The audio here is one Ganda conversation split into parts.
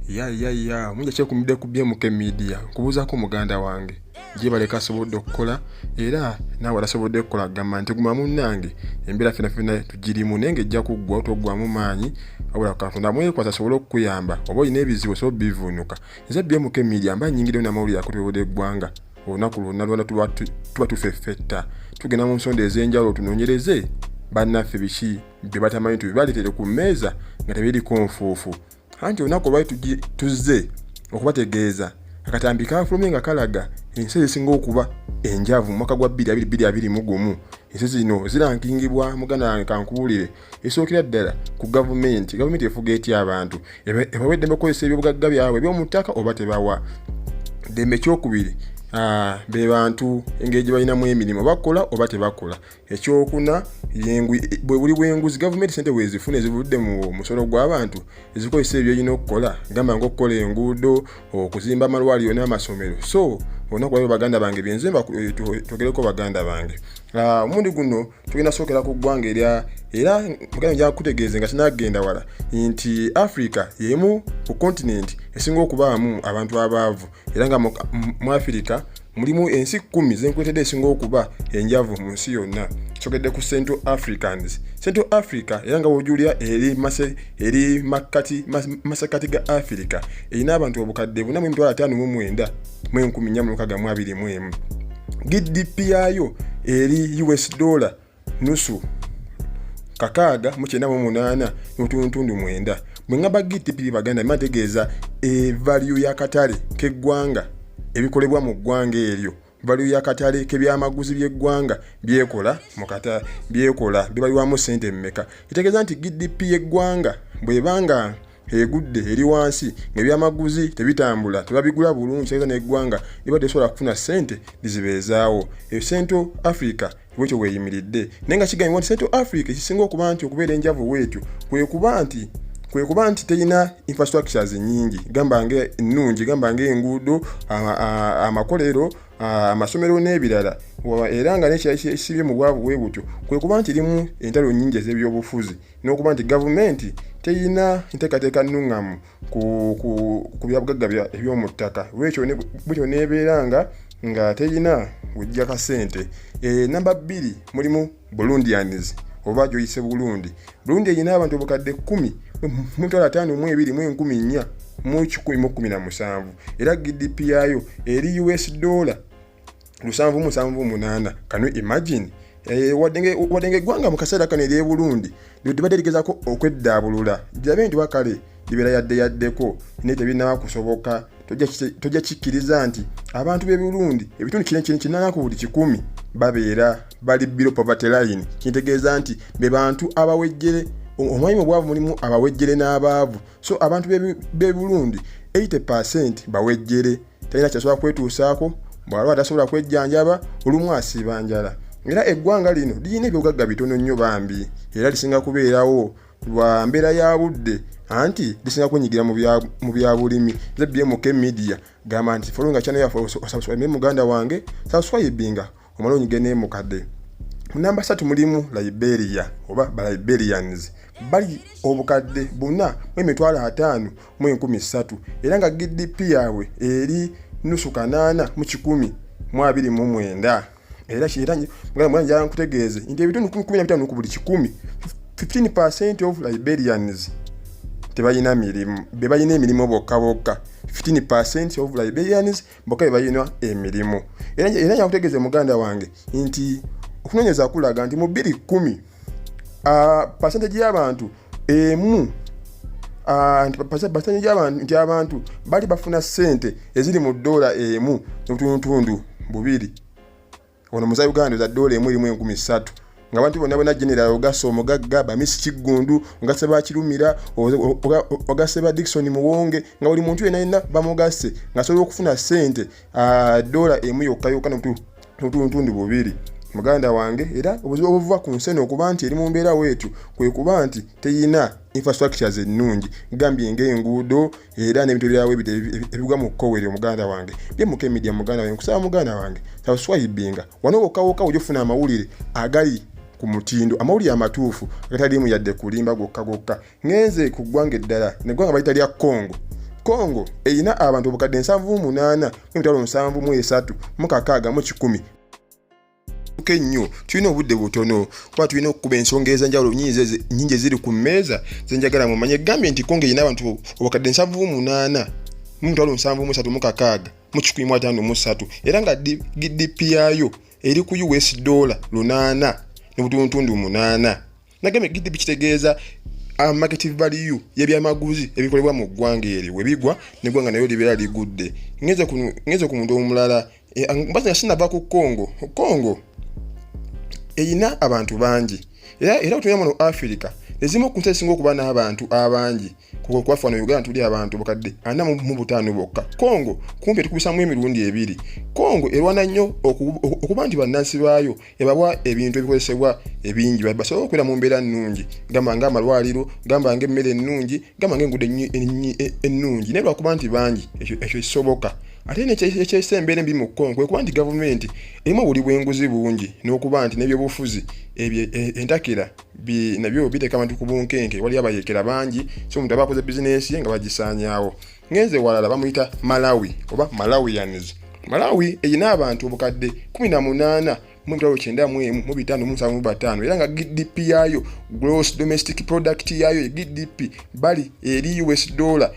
Ya munja kyekumidde ku BMK Media kubuuzaako muganda wange gye baleka asobodde okukola era naawe alasobodde okukola gamba nti guma munnange embeera ffenna tugirimu naye ng'ejja kuggwa toggwamu maanyi wabula Katonda amwekwasa asobole okukuyamba oba olina ebizibu osobola bivuunuka. Nze BMK Media mba nnyingiddeyo n'amawulire akutebodde eggwanga olunaku lwonna tuba tufeffetta tugenda mu nsonda ez'enjawulo tunoonyereze bannaffe biki bye batamanyi tubibaleetere ku mmeeza nga tebiriko nfuufu. Anti olunaku olwali tuzze okubategeeza akatambi kafulumye nga kalaga ensi ezisinga okuba enjavu mu mwaka gwa 2021. Ensi zino zirankingibwa muganda wange kankuwulire esookera ddala ku gavumenti efuga etya abantu ebawa eddembe okukozesa ebyobugagga byabwe eby'omu ttaka oba tebawa ddembe. Ekyokubiri be bantu engeri gye balinamu emirimu bakola oba tebakola. Ekyokuna bwe buli bwenguzi gavumenti sente weezifuna ezivudde mu musolo gw'abantu ezikozesa ebyo erina okukola gamba ng'okukola enguudo okuzimba amalwaliro n'amasomero. So olunaku lwaliro baganda bange byenzemba twogereko baganda bange. Omundi guno tugenda sookera ku ggwanga era muganda nja kutegeeze nga sinagenda wala nti Africa y'emu ku continent esinga okubaamu abantu abaavu era nga mu Africa mulimu ensi 10 zenkwetedde esinga okuba enjavu mu nsi yonna. Sogedde ku Central Africans. Central Africa era nga wojulira eri masakati ga Africa erina abantu obukadde 4,594,421. GDP yayo eri US dollar nusu kakaaga mu 98.9. Bwe ngamba GDP baganda mategeeza value ya katale k'eggwanga ebikolebwa mu ggwanga eryo. Value ya katale k'ebyamaguzi by'eggwanga byekola mu kata byekola bibalwamu sente mmeka. Kitegeeza nti GDP y'eggwanga bwebanga egudde eri wansi ng'ebyamaguzi tebitambula tebabigula bulungi kitegeeza n'eggwanga liba tesobola kufuna sente lizibeezaawo. Central Africa bwekyo bweyimiridde naye nga kigambibwa nti Central Africa ekisinga okuba nti okubeera enjavu weetyo kwe kuba nti terina infrastructures nyingi gamba ennungi gamba ng'enguudo amakolero amasomero n'ebirala era nga n'ekisibye mu bwavu bwe butyo kwe kuba nti erimu entalo nnyingi ez'ebyobufuzi n'okuba nti gavumenti terina nteekateeka nnuŋŋamu ku byabugagga eby'omu ttaka bwekyo n'ebeera nga terina wejja kasente. Namba 2 mulimu Burundians oba gyoyise Burundi. Burundi erina abantu obukadde 10,514,117 era GDP yayo eri US dollar 778. Can you imagine? Wadenge eggwanga mu kaseera kano eri Burundi libadde ligezaako okweddaabulula girabe nti wakale libeera yaddeko naye tebinaba kusoboka. Tojja kikkiriza nti abantu b'e Burundi ebitundu 8 ku buli 100 babeera bali below poverty line. Kitegeeza nti be bantu abawejjere omwami mu bwavu mulimu abawejjere n'abaavu. So abantu b'e Burundi 80% bawejjere talina kyasobola kwetuusaako bw'alwa atasobola kwejjanjaba olumu asiiba njala. Era eggwanga lino lirina ebyobugagga bitono nnyo bambi era lisinga kubeerawo lwa mbeera ya budde anti lisinga kwenyigira mu bya bulimi. Ze BMK Media gamba nti following channel ya subscribe muganda wange subscribinga omala onyige n'emukadde. Mu namba 3 mulimu Liberia oba Liberians bali obukadde 4,513 era nga GDP yaabwe eri nusu kanaana mu 10,029. Era kiranye muganda nkutegeeze nti ebitundu 15 ku buli 100 15% of Liberians tebalina mirimu be balina emirimu bokka 15% of Liberians bokka balina emirimu. Era nyakutegeeze muganda wange nti okunoonyeza kulaga nti mu 2010 percentage y'abantu percentage y'abantu bali bafuna sente eziri mu $1 n'obutundu 2. Ono muza Uganda za $1,013 nga abantu bonna general Ogaso Omugagga Bamisi Kigundu ngase bakirumira Ogaseba Dickson Muwonge nga buli muntu yenna bamugase nga asobola okufuna sente $1 yokka n'obutundu 2. Muganda wange era obuzibu obuva ku nseno okuba nti eri mu mbeera weetyo kwe kuba nti terina infrastructures ennungi gambye ng'enguudo era n'ebintu byawe ebigwa mu kkowere. Muganda wange BMK Media muganda wange nkusaba muganda wange subscribinga wano wokka ojofuna amawulire agali ku mutindo amawulire amatuufu agataliimu yadde kulimba gokka. Ngenze ku ggwanga eddala neggwanga bayita lya Congo Congo eyina abantu obukadde 7,8 7,7 mu kakaaga mu 10 nnyo. Tulina obudde butono kuba tulina okukuba ensonga ez'enjawulo nnyingi eziri ku mmeeza zenjagala mumanye. Gambye nti Congo eyina abantu obukadde 7,8 7,3 mu kakaaga mu 153 era nga GDP yaayo eri ku US $8 8. Nagambye GDP kitegeeza market value y'ebyamaguzi ebikolebwa mu ggwanga eryo webigwa n'eggwanga nayo libeera ligudde. Ngeze ku muntu omulala mbaza sinava ku Congo eyina abantu bangi era tunya mu Africa ezimu ku nsi ezisinga okuba n'abantu abangi kubafaana Uganda tuli abantu bukadde 45 bokka. Congo kumpi tukubisamu emirundi 2. Congo erwana nnyo okuba nti bannansi baayo ebawa ebintu ebikozesebwa ebingi basobola okubeera mu mbeera nnungi, gamba ng'amalwaliro, gamba ng'emmere ennungi, gamba ng'enguudo ennungi, naye lwakuba nti bangi ekyo kisoboka. Ate n'ekyesa embeera embi mu Congo kwe kuba nti gavumenti erimu obuli bw'enguzi bungi n'okuba nti n'ebyobufuzi entakera nabyo biteeka abantu ku bunkenke. Wali abayekera bangi so omuntu aba akoze bizinesi ye nga bagisaanyaawo. Ngenze walala bamuyita Malawi oba Malawians. Malawi eyina abantu obukadde 18 mu 1975 era nga GDP yaayo gross domestic product yaayo GDP bali eri US $100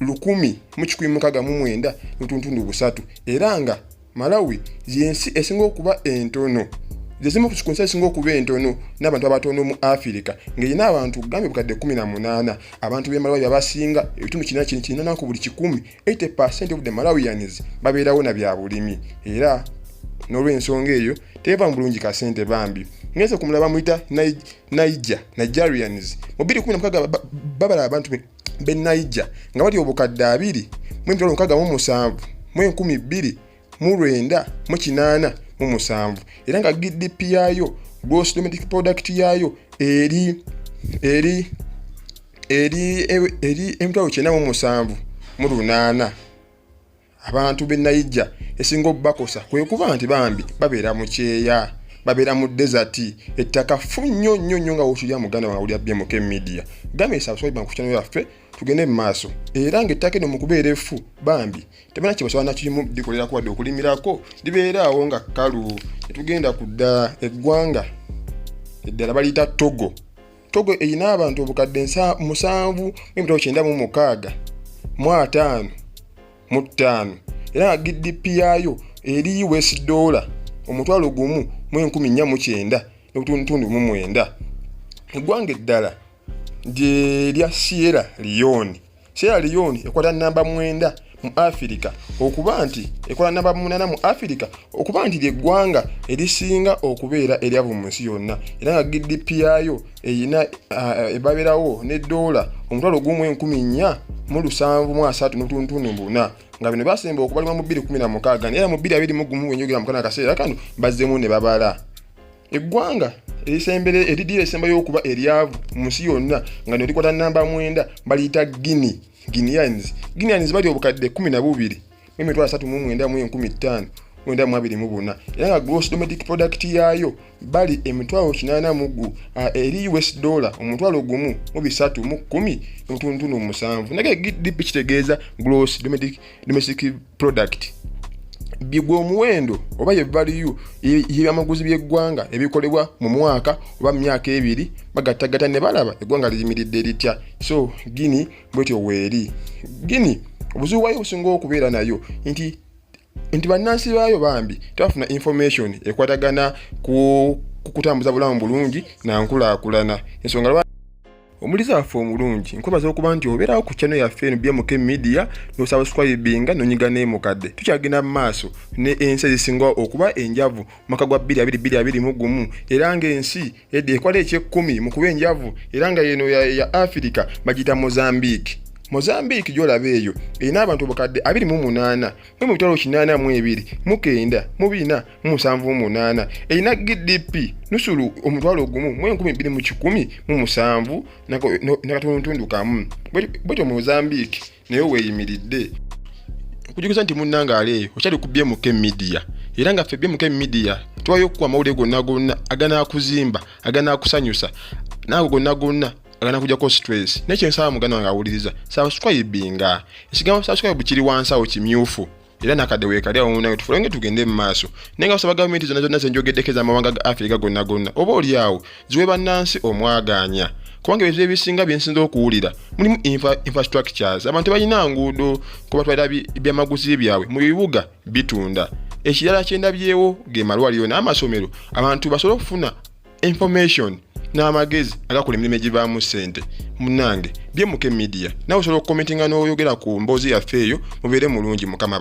mu 169 era nga Malawi yensi esinga okuba entono. Zezimu kusikonsa esinga okuba entono n'abantu abatono mu Africa ng'erina abantu gambye bukadde 18. Abantu b'e Malawi abasinga ebitundu kinana ku buli 100 80% of the Malawians babeerawo na bya bulimi era n'olw'ensonga eyo teba mu bulungi kasente bambi. Ngeze kumulaba muyita Nigerians mu 2016 babala abantu be Niger nga bali obukadde 2 mu 1967 mu 2009 era nga GDP yaayo gross domestic product yaayo eri 97 abantu be Niger esinga bakosa kwe kuba nti bambi babeera mu kyeya, babeera mu desert ettaka nnyo nga wotulya muganda wawulya BMK Media. Gambe subscribe ku channel yaffe tugende mu maaso era ng'ettaka eno mu kubeera effu bambi tebana kibasobola nakimu dikolera kuwadde okulimirako libeeraawo nga kkalu. Tugenda kudda eggwanga eddala baliyita Togo eyina abantu obukadde 7,555 era nga GDP yaayo eri US $1 1,409. Eggwanga eddala lya Sierra Leone ekwata namba 9 mu Africa okuba nti ekola namba 8 mu Africa okuba nti ly'eggwanga erisinga okubeera eryavu mu nsi yonna era nga GDP yaayo eyina ebabeerawo ne $1 1,473 nga bino basemba okubalibwa mu 2016 era mu 2021 wenjogera mukana akaseera kano bazzemu ne babala. Eggwanga eridira esemba y'okuba eryavu mu nsi yonna nga ne likwata namba 9 baliyita Guineans bali obukadde 12 mu 1994 era nga gross domestic product yaayo bali 80 eri US $1 1,310. Nage GDP kitegeeza gross domestic product bigwa omuwendo oba ye value y'amaguzi by'eggwanga ebikolebwa mu mwaka oba mu myaka 2 bagattagatta ne balaba eggwanga liyimiridde litya. So Guinea bwetyo weeri. Guinea obuzibu bwayo businga okubeera nayo nti bannansi baayo bambi tebafuna information ekwatagana ku kutambuza bulamu bulungi na nkulaakulana. Ensonga omuliza waffe omulungi nkubaza okuba nti obeerawo ku channel yaffe eno BMK Media n'osubscribinga n'onyiga n'emukadde. Tukyagenda mu maaso ne ensi ezisinga okuba enjavu mwaka gwa 2021 era ng'ensi ekola eky'ekkumi mu kuba enjavu era nga yeno ya Africa bagiyita Mozambique gyolaba eyo erina abantu obukadde 28 mu 1978 erina GDP nusulu omutwalo gumu mu 2017 n'akatundu kamu. Bwetyo Mozambique nayo weeyimiridde kujuguza nti munnanga aleeyo okyali ku BMK Media era nga ffe BMK Media tuwayo okuwa amawulire gonna agana kuzimba agana kusanyusa naago gonna agana kujjako stress nekyo nsaba muganda wange awuliriza subscribinga ekigambo subscribe kiri wansi awo kimyufu era nakadde weekali awo nayo tufulenge tugende mu maaso nenga basaba gavumenti zonna zenjogeddeko amawanga ga Africa gonna oba oli awo ziwe bannansi omwaganya kubanga ebintu ebisinga byensinza okuwulira mulimu infrastructures abantu balina nguudo kuba twalira byamaguzi byabwe mu bibuga bitunda ekirala kyendabyewo ge malwaliro n'amasomero abantu basobola okufuna information n'amagezi agakola emirimu egivaamu ssente munnange BMK Media nawe osobola okukomentinga n'oyogera ku mboozi yaffe eyo mubeere mulungi mukama